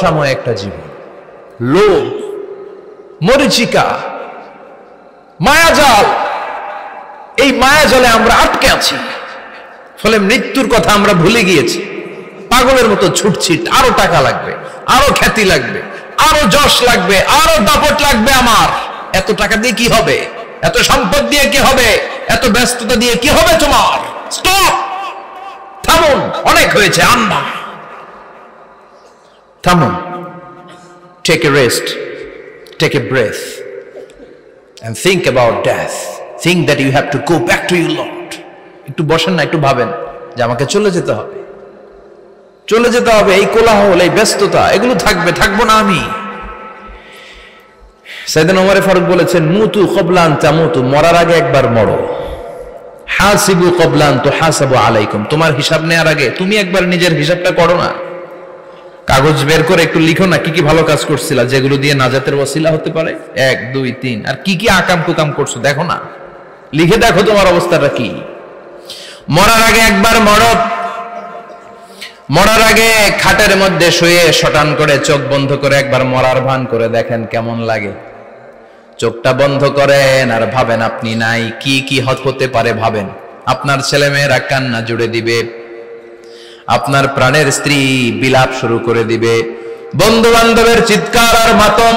সাময় একটা জীবন, লোভ, মরিচিকা, মায়াজাল। এই মায়াজালে আমরা আটকে আছি, ফলে মৃত্যুর কথা আমরা ভুলে গিয়েছি। পাগলের মতো ছুটছি, আরো টাকা লাগবে, আরো খ্যাতি লাগবে, আরো যশ লাগবে, আরো দাপট লাগবে। আমার এত টাকা দিয়ে কি হবে, এত সম্পদ দিয়ে কি হবে, এত ব্যস্ততা দিয়ে কি হবে তোমার? স্টপ, থামুন, অনেক হয়েছে। আম্মা থামুন, take a rest, take a breath and think about death. Think that you have to go back to your Lord. একটু বসেন না, একটু ভাবেন যে আমাকে চলে যেতে হবে, চলে যেতে হবে। এই কোলাহল, এই ব্যস্ততা, এগুলো থাকবে, থাকবো না আমি। সাইয়েদনা ওমর ফারুক বলেছেন, মুতু ক্বাবলা আন তামুতু, মরার আগে একবার মরো। হাসিবু ক্বাবলা আন তুহাসাবু আলাইকুম, তোমার হিসাব নেওয়ার আগে তুমি একবার নিজের হিসাবটা করো না। কাগজ বের করে একটু লিখো না কি কি ভালো কাজ করছিলা, যেগুলো দিয়ে নাজাতের ওসিলা হতে পারে। 1 2 3, আর কি কি আকাম কুকাম করছো দেখো না, লিখে দেখো তোমার অবস্থাটা কি। মরার আগে একবার মরো। মরার আগে খাটের মধ্যে শুয়ে শটান করে চোখ বন্ধ করে একবার মরার ভান করে দেখেন কেমন লাগে। চোখটা বন্ধ করেন আর ভাবেন আপনি নাই, কি কি হতে পারে ভাবেন। আপনার ছেলে মেয়েরা কান্না জুড়ে দিবে, আপনার প্রাণের স্ত্রী বিলাপ শুরু করে দিবে, বন্ধু বান্ধবের চিৎকার আর মাতম,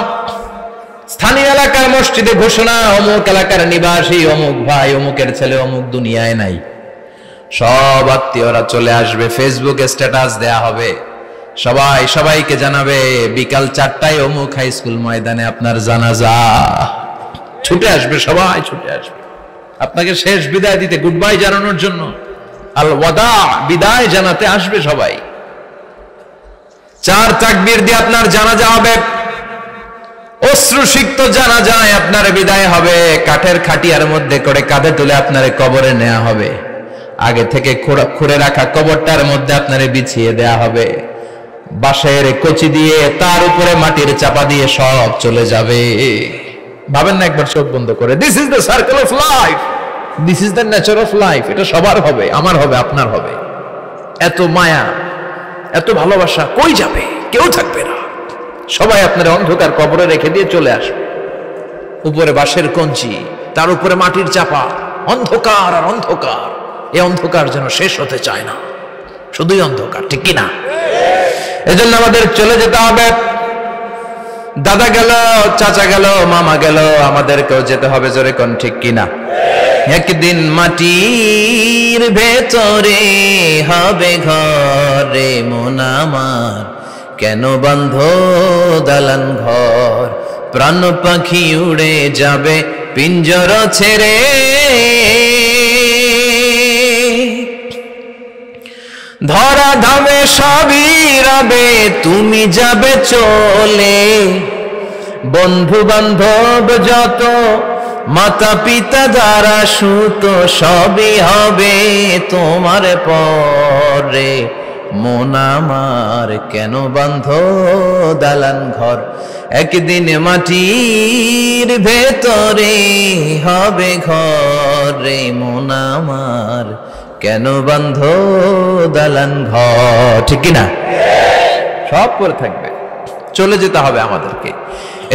স্থানীয় এলাকার মসজিদে ঘোষণা, অমুক এলাকার নিবাসী অমুক ভাই অমুকের ছেলে অমুক দুনিয়ায় নাই। সব আত্মীয়রা চলে আসবে, ফেসবুকে স্ট্যাটাস দেয়া হবে, সবাই সবাইকে জানাবে বিকাল 4টায় অমুক হাই স্কুল ময়দানে আপনার জানাজা। ছুটে আসবে, সবাই ছুটে আসবে আপনাকে শেষ বিদায় দিতে, গুড বাই জানানোর জন্য, আল ওয়াদা, বিদায় জানাতে আসবে সবাই। 4 তাকবীর দিয়ে আপনার জানাজা হবে, অশ্রুসিক্ত জানাজায় আপনার বিদায় হবে। কাঠের খাটিয়ার মধ্যে করে কাঁধে তুলে আপনারে কবরে নেওয়া হবে। আগে থেকে খুঁড়ে রাখা কবরটার মধ্যে আপনারে বিছিয়ে দেয়া হবে। বাঁশের কচি দিয়ে তার উপরে মাটির চাপা দিয়ে সব চলে যাবে। ভাবেন না একবার চোখ বন্ধ করে, this is the circle of life, this is the nature of life. এটা সবার হবে, আমার হবে, আপনার হবে। এত মায়া, এত ভালোবাসা কই যাবে? কেউ থাকবে না, সবাই আপনার অন্ধকার কবরে রেখে দিয়ে চলে আসবে। উপরে বাঁশের কঞ্চি, তার উপরে মাটির চাপা, অন্ধকার আর অন্ধকার। এই অন্ধকার যেন শেষ হতে চায় না, শুধুই অন্ধকার, ঠিক কিনা? এজন্য আমাদের চলে যেতে হবে। দাদা গেল, চাচা গেল, মামা গেল, আমাদেরকেও যেতে হবে, জোরে কোন ঠিক কিনা? একদিন মাটির ভেতরে হবে ঘরে মন আমার, কেন বন্ধ দালান ঘর, প্রাণ পাখি উড়ে যাবে পিঞ্জর ছেড়ে। ধরা ধামে সবই রবে, তুমি যাবে চলে। বন্ধু বান্ধব যত, মাতা পিতা যারা সুত, সবই হবে তোমার পরে। মন আমার কেন বন্ধ দালান ঘর, একদিন মাটির ভেতরে হবে ঘরে মন আমার, কেন বন্ধ দালান ঘর, ঠিক কিনা? সব করে থাকবে, চলে যেতে হবে আমাদেরকে।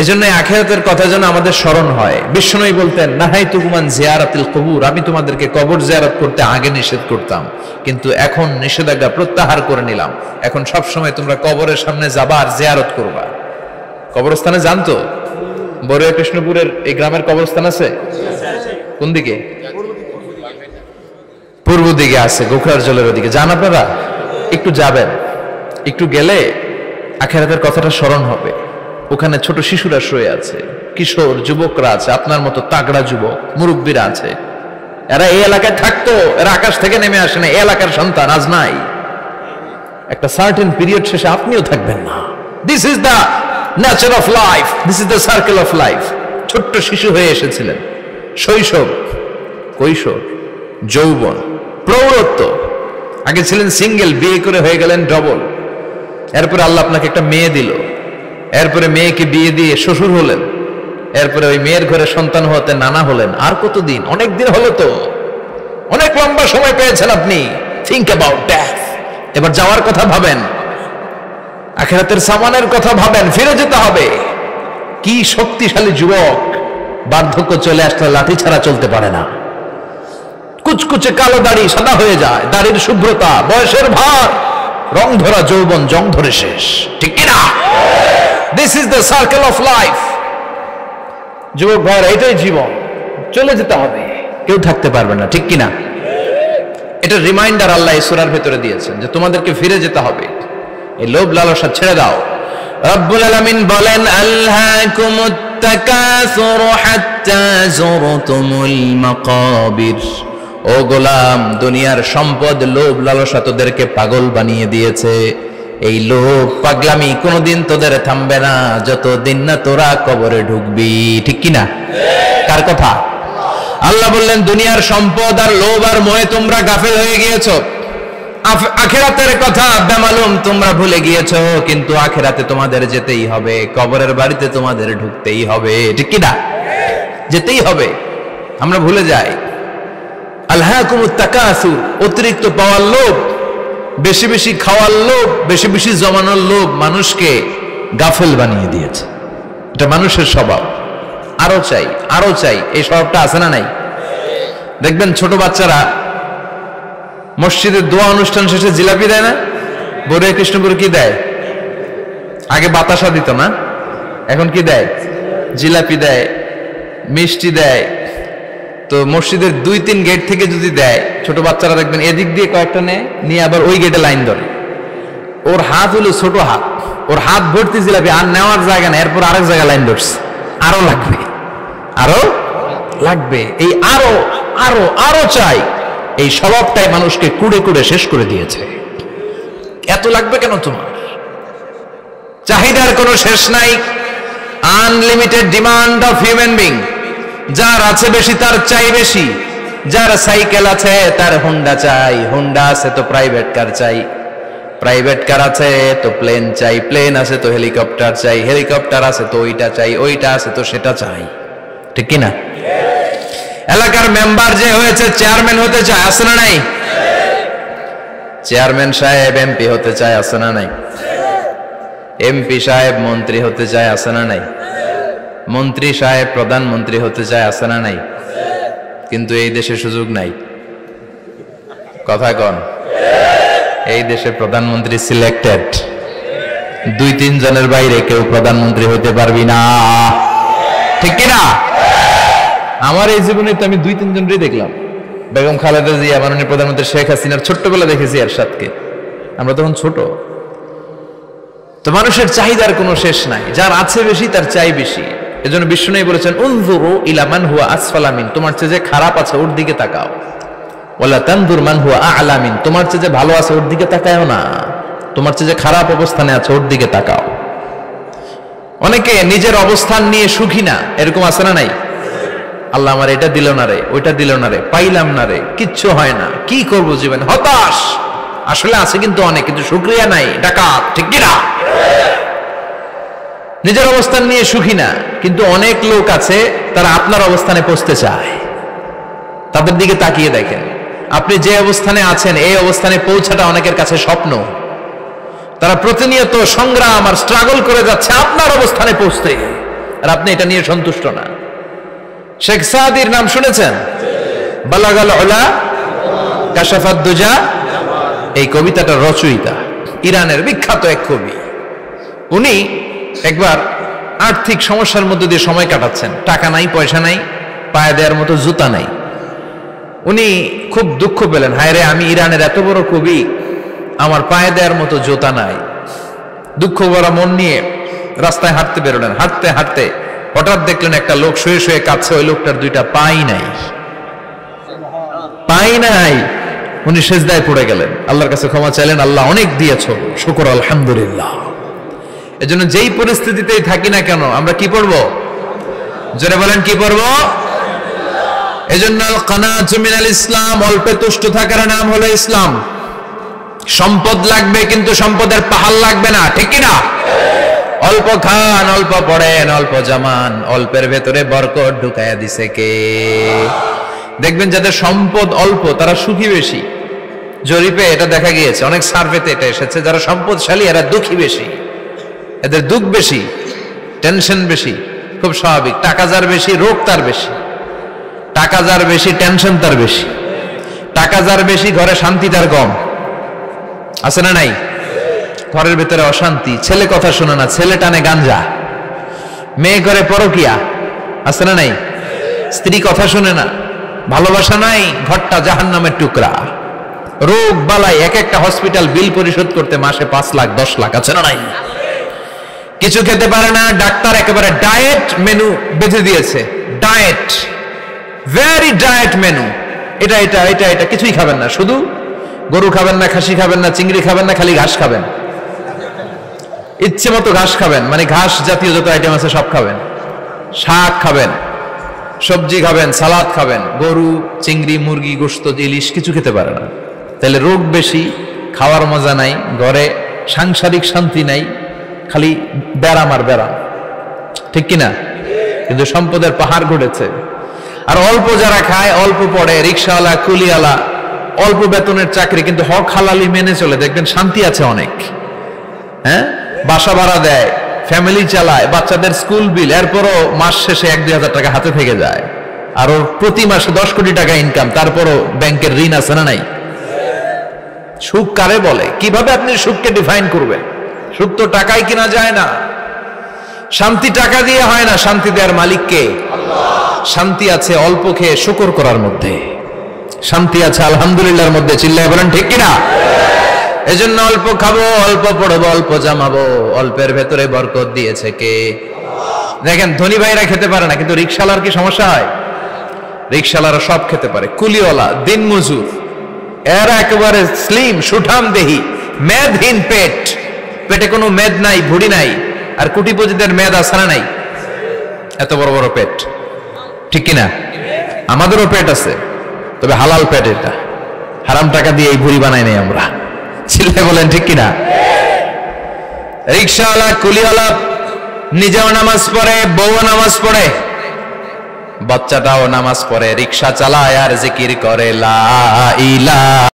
এজন্য আখিরাতের কথা যেন আমাদের স্মরণ হয়। বিশ্বনবী বলতেন, নাহাইতুকুম আন জিয়ারাতিল কুবুর, আমি তোমাদেরকে কবর জিয়ারত করতে আগে নিষেধ করতাম, কিন্তু এখন নিষেধাজ্ঞা প্রত্যাহার করে নিলাম। এখন সব সময় তোমরা কবরের সামনে যাবা আর জিয়ারত করবা। কবরস্থানে যান তো? বড়ুয়া কৃষ্ণপুরের এই গ্রামের কবরস্থান আছে? কোন দিকে? পূর্ব দিকে আছে, গোখরার জলের ওদিকে। যান আপনারা, একটু যাবেন, একটু গেলে আখিরাতের কথাটা স্মরণ হবে। ওখানে ছোট শিশুরা শুয়ে আছে, কিশোর যুবকরা আছে, আপনার মতো তাগড়া যুবক, মুরব্বীরা আছে। এরা এই এলাকায় থাকতো, এরা আকাশ থেকে নেমে আসে না, এই এলাকার সন্তান, আজ নাই। একটা সার্টেন পিরিয়ড শেষে আপনিও থাকবেন না। This is the nature of life, this is the circle of life. ছোট্ট শিশু হয়ে এসেছিলেন, শৈশব, কৈশোর, যৌবন, প্রৌঢ়ত্ব। আগে ছিলেন সিঙ্গেল, বিয়ে করে হয়ে গেলেন ডবল। এরপরে আল্লাহ আপনাকে একটা মেয়ে দিল, এরপরে মেয়েকে বিয়ে দিয়ে শ্বশুর হলেন, এরপরে ওই মেয়ের ঘরে সন্তান হতে নানা হলেন। আর কতদিন? অনেক দিন হলো তো, অনেক লম্বা সময় পেয়েছেন আপনি। Think about death. এবার যাওয়ার কথা ভাবেন। আখিরাতের সামানের কথা ভাবেন, ফিরে যেতে হবে। কি শক্তিশালী যুবক, বার্ধক্য চলে আসলে লাঠি ছাড়া চলতে পারে না। কুচকুচে কালো দাড়ি সাদা হয়ে যায়, দাড়ির শুভ্রতা, বয়সের ভার, রং ধরা যৌবন জং ধরে শেষ, ঠিক কিনা? This is the circle of life. যুবক ভাইরা, এটাই জীবন, চলে যেতে হবে, কেউ থাকতে পারবে না, ঠিক কিনা? এটা রিমাইন্ডার আল্লাহ এই সূরার ভেতরে দিয়েছেন যে তোমাদেরকে ফিরে যেতে হবে, এই লোভ লালসা ছেড়ে দাও। রব্বুল আলামিন বলেন, আলহাকুমুত তাকাসুর হাত্তা যুরতুমুল মাকাবির। ও গোলাম, দুনিয়ার সম্পদ, লোভ লালসা তোদেরকে পাগল বানিয়ে দিয়েছে। এই লোভ পাগলামি কোনোদিন তোদের থামবে না যতদিন না তোরা কবরে ঢুকবি, ঠিক কিনা? কার কথা? আল্লাহ বললেন, দুনিয়ার সম্পদ আর লোভ আর মোহে তোমরা গাফেল হয়ে গিয়েছো। আখিরাতের কথা বেমালুম তোমরা ভুলে গিয়েছো, কিন্তু আখিরাতে তোমাদের যেতেই হবে, কবরের বাড়িতে তোমাদের ঢুকতেই হবে, ঠিক কিনা? যেতেই হবে, আমরা ভুলে যাই। আলহাকুমুত তাকাসুর, অতিরিক্ত পাওয়ার লোভ, বেশি বেশি খাওয়ার লোভ, বেশি বেশি জমানোর লোভ মানুষকে গাফেল বানিয়ে দিয়েছে। এটা মানুষের স্বভাব, আরো চাই আরো চাই, এই স্বভাবটা আছে না নাই? দেখবেন ছোট বাচ্চারা মসজিদের দোয়া অনুষ্ঠান শেষে জিলাপি দেয় না? বড় কৃষ্ণপুর কি দেয়? আগে বাতাসা দিত না, এখন কি দেয়? জিলাপি দেয়, মিষ্টি দেয়। তো মসজিদের 2-3 গেট থেকে যদি দেয়, ছোট বাচ্চারা দেখবেন এদিক দিয়ে কয়েকটা নিয়ে আবার ওই গেটে লাইন ধরে। ওর হাত হলো ছোট হাত, ওর হাত ভর্তি জিলাপি, আর নেওয়ার জায়গা না, এরপর আরেক জায়গায় লাইন ধরছে, আরো লাগবে আরো লাগবে, এই আরো আরো আরো চাই। এই স্বভাবটাই মানুষকে কুড়ে কুড়ে শেষ করে দিয়েছে। এত লাগবে কেন তোমার? চাহিদার কোনো শেষ নাই, unlimited demand of human being. যার আছে বেশি তার চাই বেশি, যার সাইকেল আছে তার হোন্ডা চাই, হোন্ডা আছে তো প্রাইভেট কার চাই, প্রাইভেট কার আছে তো প্লেন চাই, প্লেন আছে তো হেলিকপ্টার চাই, হেলিকপ্টার আছে তো ওইটা চাই, ওইটা আছে তো সেটা চাই, ঠিক কিনা? এলাকার মেম্বার যে হয়েছে চেয়ারম্যান হতে চায়, আছে না নাই? চেয়ারম্যান সাহেব এমপি হতে চায়, আছে না নাই? এমপি সাহেব মন্ত্রী হতে চায়, আছে না নাই? মন্ত্রী সাহেব প্রধানমন্ত্রী হতে চায়, আছে না নাই? কিন্তু এই দেশে সুযোগ নাই, কথা কন। এই দেশে প্রধানমন্ত্রী সিলেক্টেড, 2-3 জনের বাইরে কেউ প্রধানমন্ত্রী হতে পারবি না, ঠিক কিনা? আমার এই জীবনে তো আমি 2-3 জনই দেখলাম। বেগম খালেদা জিয়া, মাননীয় প্রধানমন্ত্রী শেখ হাসিনার ছোট্টবেলা দেখেছি এরশাদকে, আমরা তখন ছোট। তো মানুষের চাহিদার কোনো শেষ নাই, যার আছে বেশি তার চাই বেশি। এজন্য বিষ্ণু বলেছেন, উনজুরু ইলা মান হুয়া আসফালা মিন, তোমার চেয়ে যে খারাপ আছে ওর দিকে তাকাও। ওয়ালা তানজুর মান হুয়া আ'লা মিন, তোমার চেয়ে যে ভালো আছে ওর দিকে তাকাও না, তোমার চেয়ে যে খারাপ অবস্থানে আছে ওর দিকে তাকাও। অনেকে নিজের অবস্থান নিয়ে সুখী না, এরকম আছে না নাই? আল্লাহ আমার এটা দিল না রে, ওইটা দিল না রে, পাইলাম না রে, কিচ্ছু হয় না, কি করব জীবনে, হতাশ। আসলে আছে কিন্তু অনেক, কিন্তু শুকরিয়া নাই, ডাকাত, ঠিক কিনা? নিজের অবস্থান নিয়ে সুখী না, কিন্তু অনেক লোক আছে তারা আপনার অবস্থানে পৌঁছতে চায়। তাদের দিকে তাকিয়ে দেখেন, আপনি যে অবস্থানে আছেন এই অবস্থানে পৌঁছাটা অনেকের কাছে স্বপ্ন। তারা প্রতিনিয়ত সংগ্রাম আর স্ট্রাগল করে যাচ্ছে আপনার অবস্থানে পৌঁছতে, আর আপনি এটা নিয়ে সন্তুষ্ট না। শেখ সাদির নাম শুনেছেন? বালাগাল উলা কাশাফাত দুজা, এই কবিতাটার রচয়িতা, ইরানের বিখ্যাত এক কবি। উনি একবার আর্থিক সমস্যার মধ্যে দিয়ে সময় কাটাচ্ছেন, টাকা নাই, পয়সা নাই, পায়ে দেওয়ার মতো জুতা নাই। উনি খুব দুঃখ পেলেন, হায় রে, আমি ইরানের এত বড় কবি, আমার পায়ে দেওয়ার মতো জুতা নাই। দুঃখ ভরা মন নিয়ে রাস্তায় হাঁটতে বেরোলেন। হাঁটতে হাঁটতে হঠাৎ দেখলেন একটা লোক শুয়ে শুয়ে কাঁদছে, ওই লোকটার 2টা পাই নাই, পাই নাই। উনি সেজদায় পড়ে গেলেন, আল্লাহর কাছে ক্ষমা চাইলেন, আল্লাহ অনেক দিয়েছো, শুকর আলহামদুলিল্লাহ। এজন্য যেই পরিস্থিতিতেই থাকি না কেন আমরা কি পড়বো? জোরে বলেন, কি পড়বো? এজন্য কানাতু মিনাল ইসলাম, অল্পে তুষ্ট থাকার নাম হলো ইসলাম। সম্পদ লাগবে কিন্তু সম্পদের পাহাড় লাগবে না, ঠিক কিনা? অল্প খান, অল্প পড়েন, অল্প জামান, অল্পের ভেতরে বরকত ঢুকাইয়া দিছে কে? দেখবেন যাদের সম্পদ অল্প তারা সুখী বেশি। জরিপে এটা দেখা গিয়েছে, অনেক সার্ভেতে এটা এসেছে, যারা সম্পদশালী এরা দুঃখী বেশি। এদের দুঃখ বেশি, টেনশন বেশি, খুব স্বাভাবিক। টাকা যার বেশি, রোগ তার বেশি। টাকা যার বেশি, টেনশন তার বেশি। টাকা যার বেশি, ঘরে শান্তি তার কম। আছে না নাই? ঘরের ভিতরে অশান্তি, ছেলে কথা শোনে না, ছেলে টানে গাঞ্জা, মেয়ে করে পরকিয়া। আছে না নাই? স্ত্রী কথা শোনে না, ভালোবাসা নাই, ঘরটা জাহান্নামের টুকরা। রোগ বালাই, এক একটা হসপিটাল বিল পরিশোধ করতে মাসে 5 লাখ 10 লাখ। আছে না নাই? কিছু খেতে পারে না, ডাক্তার একেবারে ডায়েট মেনু বেঁধে দিয়েছে। Diet, very diet menu. এটা এটা এটা এটা কিছুই খাবেন না, শুধু গরু খাবেন না, খাসি খাবেন না, চিংড়ি খাবেন না, খালি ঘাস খাবেন। ইচ্ছে মতো ঘাস খাবেন, মানে ঘাস জাতীয় যত আইটেম আছে সব খাবেন। শাক খাবেন, সবজি খাবেন, সালাদ খাবেন। গরু, চিংড়ি, মুরগি, গোশত, ইলিশ কিছু খেতে পারে না। তাহলে রোগ বেশি, খাওয়ার মজা নাই, ঘরে সাংসারিক শান্তি নাই, খালি ব্যারাম আর ব্যারাম। ঠিক কিনা? কিন্তু সম্পদের পাহাড় ঘটেছে। আর অল্প যারা খায়, অল্প পড়ে, রিক্সাওয়ালা, কুলিওয়ালা, অল্প বেতনের চাকরি, কিন্তু হক হালালি মেনে চলে, দেখবেন শান্তি আছে অনেক। হ্যাঁ, বাসা ভাড়া দেয়, ফ্যামিলি চালায়, বাচ্চাদের স্কুল বিল, এরপরও মাস শেষে 1-2 হাজার টাকা হাতে থেকে যায়। আর ওর প্রতি মাসে 10 কোটি টাকা ইনকাম, তারপরও ব্যাংকের ঋণ আছে না নাই? সুখ কারে বলে? কিভাবে আপনি সুখকে ডিফাইন করবেন? সুখ তো টাকায় কিনা যায় না। শান্তি টাকা দিয়ে হয় না, শান্তি দেওয়ার মালিক কে? শান্তি আছে অল্প খেয়ে শুকর করার মধ্যে, শান্তি আছে আলহামদুলিল্লাহর মধ্যে। চিল্লায় বলেন ঠিক কিনা? এজন্য অল্প খাবো, অল্প পড়বো, অল্প জামাবো, অল্পের ভেতরে বরকত দিয়েছে কে? দেখেন, ধনী ভাইরা খেতে পারে না, কিন্তু রিক্সাওয়ালার কি সমস্যা হয়? রিক্সাওয়ালারা সব খেতে পারে। কুলিওয়ালা, দিনমজুর, এরা একেবারে স্লিম, সুঠাম দেহি, মেদহীন পেট, পেটে কোনো মেদ নাই, ভুড়ি নাই। আর কোটিপতিদের মেদ আছে না নাই? এত বড় বড় পেট। ঠিক কিনা? আমাদেরও পেট আছে, তবে হালাল পেট। এটা হারাম টাকা দিয়ে এই ভুড়ি বানাই নাই আমরা। চিল্লায় বলেন ঠিক কিনা? রিক্সাওয়ালা, কুলিওয়ালা নিজেও নামাজ পড়ে, বউও নামাজ পড়ে, বাচ্চাটাও নামাজ পড়ে, রিক্সা চালায় আর জিকির করে লা ইলাহা